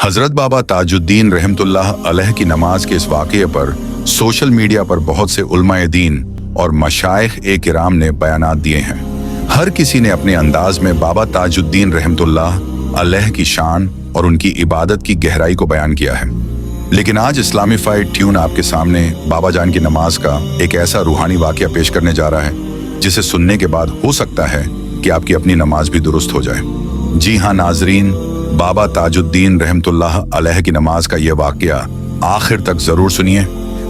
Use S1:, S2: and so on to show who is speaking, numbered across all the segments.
S1: हजरत बाबा ताजुद्दीन रहमतुल्लाह अलैह की नमाज के इस वाक़ये पर सोशल मीडिया पर बहुत से उलमाए दीन और मशाइख ए किराम ने बयानात दिए हैं। हर किसी ने अपने अंदाज में बाबा ताजुद्दीन रहमतुल्लाह अलैह की शान और उनकी इबादत की गहराई को बयान किया है। लेकिन आज इस्लामीफाइड ट्यून आपके सामने बाबा जान की नमाज का एक ऐसा रूहानी वाक़या पेश करने जा रहा है जिसे सुनने के बाद हो सकता है कि आपकी अपनी नमाज भी दुरुस्त हो जाए। जी हाँ नाजरीन, बाबा ताजुद्दीन रहमतुल्लाह अलैह की नमाज का यह वाक़या आखिर तक जरूर सुनिए,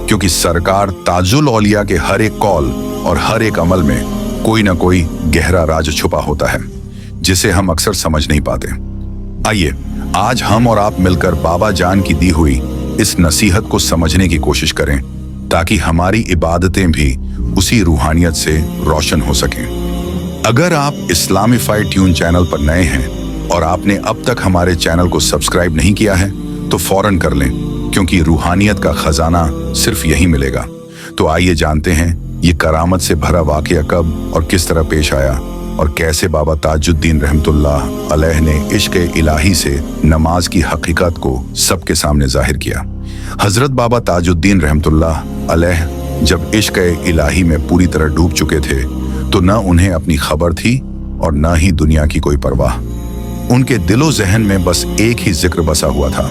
S1: क्योंकि सरकार ताजुल औलिया के हर एक कौल और हर एक अमल में कोई ना कोई गहरा राज छुपा होता है जिसे हम अक्सर समझ नहीं पाते। आइए आज हम और आप मिलकर बाबा जान की दी हुई इस नसीहत को समझने की कोशिश करें ताकि हमारी इबादतें भी उसी रूहानियत से रोशन हो सकें। अगर आप इस्लामीफाइड ट्यून चैनल पर नए हैं और आपने अब तक हमारे चैनल को सब्सक्राइब नहीं किया है तो फौरन कर लें, क्योंकि रूहानियत का खजाना सिर्फ यही मिलेगा। तो आइए जानते हैं ये करामत से भरा वाक़या कब और किस तरह पेश आया और कैसे बाबा ताजुद्दीन रहमतुल्लाह अलैह ने इश्क़ इलाही से नमाज की हकीकत को सबके सामने जाहिर किया। हजरत बाबा ताजुद्दीन रहमतुल्लाह अलैह जब इश्क़ इलाही में पूरी तरह डूब चुके थे तो न उन्हें अपनी खबर थी और न ही दुनिया की कोई परवाह। उनके दिलो ज़हन में बस एक ही जिक्र बसा हुआ था,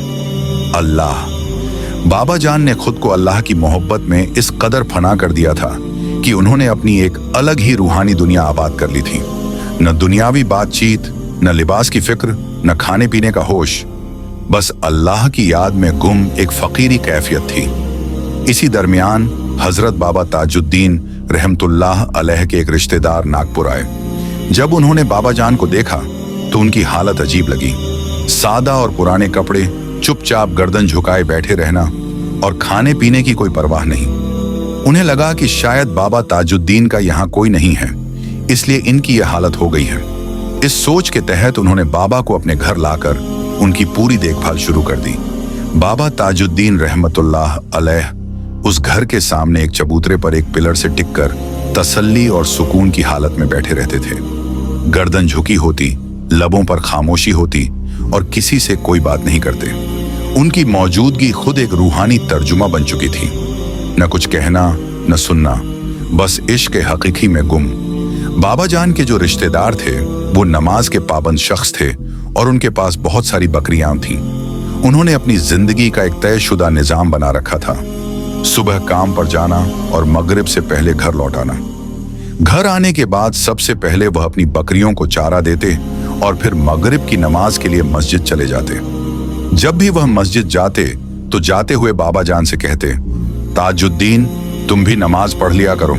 S1: अल्लाह। बाबा जान ने खुद को अल्लाह की मोहब्बत में इस कदर फना कर दिया था कि उन्होंने अपनी एक अलग ही रूहानी दुनिया आबाद कर ली थी। न दुनियावी बातचीत, न लिबास की फिक्र, न खाने पीने का होश, बस अल्लाह की याद में गुम एक फकीरी कैफियत थी। इसी दरमियान हजरत बाबा ताजुद्दीन रहमतुल्लाह अलैह के एक रिश्तेदार नागपुर आए। जब उन्होंने बाबा जान को देखा तो उनकी हालत अजीब लगी। सादा और पुराने कपड़े, चुपचाप गर्दन झुकाए बैठे रहना और खाने पीने की कोई परवाह नहीं। उन्हें लगा कि शायद बाबा ताजुद्दीन का यहाँ कोई नहीं है, इसलिए इनकी यह हालत हो गई है। इस सोच के तहत उन्होंने बाबा को अपने घर लाकर उनकी पूरी देखभाल शुरू कर दी। बाबा ताजुद्दीन रहमतुल्लाह अलैह उस घर के सामने एक चबूतरे पर एक पिलर से टिककर तसल्ली और सुकून की हालत में बैठे रहते थे। गर्दन झुकी होती, लबों पर खामोशी होती और किसी से कोई बात नहीं करते। उनकी मौजूदगी खुद एक रूहानी तर्जुमा बन चुकी थी। न कुछ कहना न सुनना, बस इश्क हकीकी में गुम। बाबा जान के जो रिश्तेदार थे वो नमाज के पाबंद शख्स थे और उनके पास बहुत सारी बकरियां थीं। उन्होंने अपनी जिंदगी का एक तयशुदा निजाम बना रखा था, सुबह काम पर जाना और मगरिब से पहले घर लौट आना। घर आने के बाद सबसे पहले वह अपनी बकरियों को चारा देते और फिर मगरिब की नमाज के लिए मस्जिद चले जाते। जब भी वह मस्जिद जाते तो जाते हुए बाबा जान से कहते, ताजुद्दीन तुम भी नमाज पढ़ लिया करो।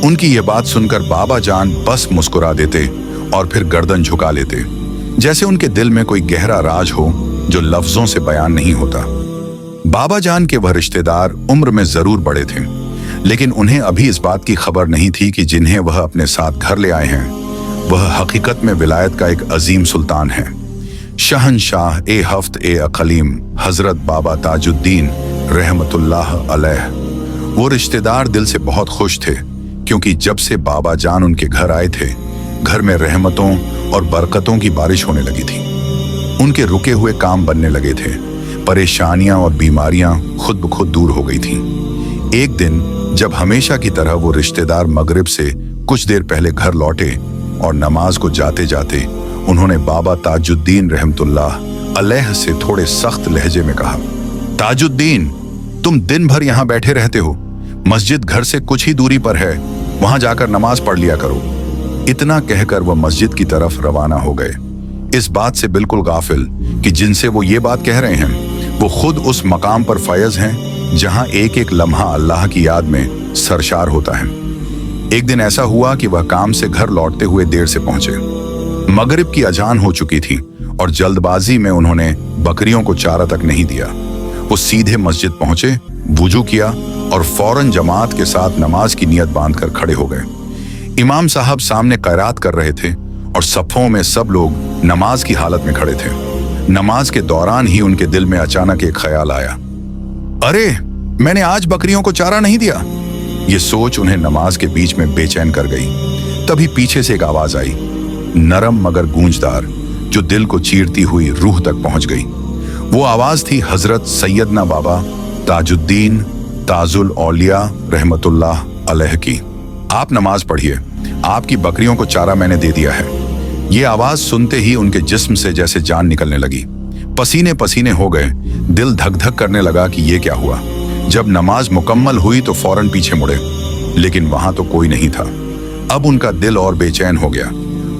S1: उनकी ये बात सुनकर बाबा जान बस मुस्कुरा देते और फिर गर्दन झुका लेते, जैसे उनके दिल में कोई गहरा राज हो जो लफ्जों से बयान नहीं होता। बाबा जान के वह रिश्तेदार उम्र में जरूर बड़े थे, लेकिन उन्हें अभी इस बात की खबर नहीं थी कि जिन्हें वह अपने साथ घर ले आए हैं वह हकीकत में विलायत का एक अजीम सुल्तान है। शहनशाह ए हफ्त ए अकलीम हजरत बाबा ताजुद्दीन रहमतुल्लाह अलैह। वो रिश्तेदार दिल से बहुत खुश थे, क्योंकि जब से बाबा जान उनके घर आए थे घर में रहमतों और बरकतों की बारिश होने लगी थी। उनके रुके हुए काम बनने लगे थे, परेशानियां और बीमारियां खुद ब खुद दूर हो गई थीं। एक दिन जब हमेशा की तरह वो रिश्तेदार मगरिब से कुछ देर पहले घर लौटे और नमाज को जाते जाते उन्होंने बाबा ताजुद्दीन रहमतुल्लाह अलैह से थोड़े सख्त लहजे में कहा, ताजुद्दीन तुम दिन भर यहाँ बैठे रहते हो, मस्जिद घर से कुछ ही दूरी पर है, वहां जाकर नमाज पढ़ लिया करो। इतना कहकर वह मस्जिद की तरफ रवाना हो गए, इस बात से बिल्कुल गाफिल कि जिनसे वो ये बात कह रहे हैं वो खुद उस मकाम पर फैज हैं जहां एक एक लम्हा अल्लाह की याद में सरशार होता है। एक दिन ऐसा हुआ कि वह काम से घर लौटते हुए देर से पहुंचे। मगरिब की अजान हो चुकी थी और जल्दबाजी में उन्होंने बकरियों को चारा तक नहीं दिया। वो सीधे मस्जिद पहुंचे, वुजू किया और फौरन जमात के साथ नमाज की नियत बांधकर खड़े हो गए। इमाम साहब सामने क़रात कर रहे थे और सफ़ों में सब लोग नमाज की हालत में खड़े थे। नमाज के दौरान ही उनके दिल में अचानक एक ख्याल आया, अरे मैंने आज बकरियों को चारा नहीं दिया। ये सोच उन्हें नमाज के बीच में बेचैन कर गई। तभी पीछे से एक आवाज आई, नरम मगर गूंजदार, जो दिल को चीरती हुई रूह तक पहुंच गई। वो आवाज थी हजरत सैयदना बाबा ताजुद्दीन ताजुल औलिया रहमतुल्लाह अलैह की। आप नमाज पढ़िए, आपकी बकरियों को चारा मैंने दे दिया है। ये आवाज सुनते ही उनके जिस्म से जैसे जान निकलने लगी। पसीने पसीने हो गए, दिल धक धक करने लगा कि ये क्या हुआ। जब नमाज मुकम्मल हुई तो फौरन पीछे मुड़े, लेकिन वहां तो कोई नहीं था। अब उनका दिल और बेचैन हो गया।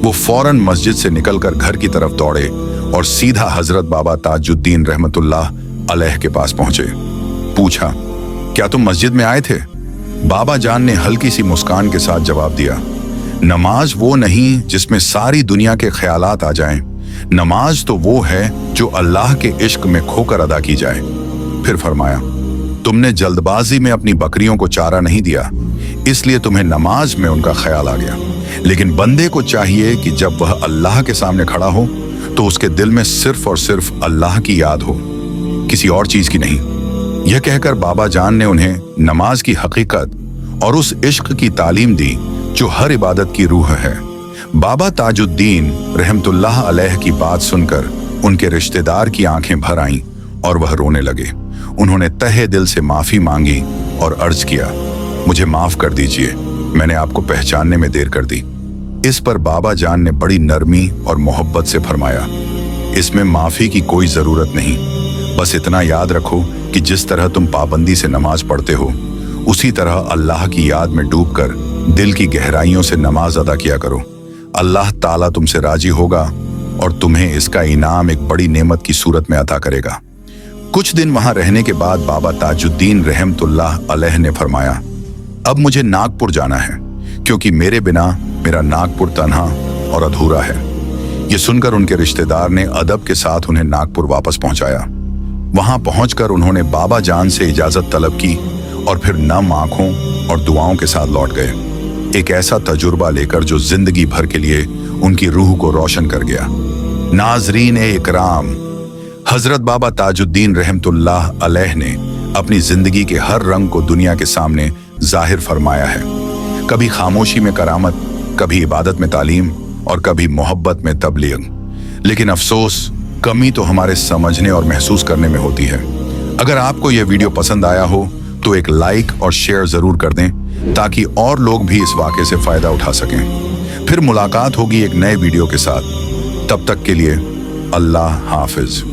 S1: वो फौरन मस्जिद से निकलकर घर की तरफ दौड़े और सीधा हजरत बाबा ताजुद्दीन रहमतुल्लाह अलैह के पास पहुंचे। पूछा, क्या तुम मस्जिद में आए थे? बाबा जान ने हल्की सी मुस्कान के साथ जवाब दिया, नमाज वो नहीं जिसमें सारी दुनिया के ख्यालात आ जाएं। नमाज तो वो है जो अल्लाह के इश्क में खोकर अदा की जाए। फिर फरमाया, तुमने जल्दबाजी में अपनी बकरियों को चारा नहीं दिया, इसलिए तुम्हें नमाज में उनका ख्याल आ गया। लेकिन बंदे को चाहिए कि जब वह अल्लाह के सामने खड़ा हो तो उसके दिल में सिर्फ और सिर्फ अल्लाह की याद हो, किसी और चीज की नहीं। यह कहकर बाबा जान ने उन्हें नमाज की हकीकत और उस इश्क की तालीम दी जो हर इबादत की रूह है। बाबा ताजुद्दीन रहमतुल्लाह अलैह की बात सुनकर उनके रिश्तेदार की आंखें भर आईं और वह रोने लगे। उन्होंने तहे दिल से माफी मांगी और अर्ज किया, मुझे माफ कर दीजिए, मैंने आपको पहचानने में देर कर दी। इस पर बाबा जान ने बड़ी नरमी और मोहब्बत से फरमाया, इसमें माफी की कोई जरूरत नहीं, बस इतना याद रखो कि जिस तरह तुम पाबंदी से नमाज पढ़ते हो उसी तरह अल्लाह की याद में डूबकर दिल की गहराइयों से नमाज अदा किया करो। अल्लाह ताला तुमसे राजी होगा और तुम्हें इसका इनाम एक बड़ी नेमत की सूरत में अता करेगा। कुछ दिन वहां रहने के बाद बाबा ताजुद्दीन रहमतुल्लाह अलैह ने फरमाया, अब मुझे नागपुर जाना है, क्योंकि मेरे बिना मेरा नागपुर तन्हा और अधूरा है। ये सुनकर उनके रिश्तेदार ने अदब के साथ उन्हें नागपुर वापस पहुंचाया। वहां पहुंचकर उन्होंने बाबा जान से इजाजत तलब की और फिर नम आंखों और दुआओं के साथ लौट गए, एक ऐसा तजुर्बा लेकर जो जिंदगी भर के लिए उनकी रूह को रोशन कर गया। नाजरीन इकराम, हजरत बाबा ताजुद्दीन रहमतुल्लाह अलैह ने अपनी जिंदगी के हर रंग को दुनिया के सामने जाहिर फरमाया है। कभी खामोशी में करामत, कभी इबादत में तालीम और कभी मोहब्बत में तबलीग। लेकिन अफसोस, कमी तो हमारे समझने और महसूस करने में होती है। अगर आपको यह वीडियो पसंद आया हो तो एक लाइक और शेयर जरूर कर दें, ताकि और लोग भी इस वाक़े से फायदा उठा सकें। फिर मुलाकात होगी एक नए वीडियो के साथ। तब तक के लिए अल्लाह हाफिज।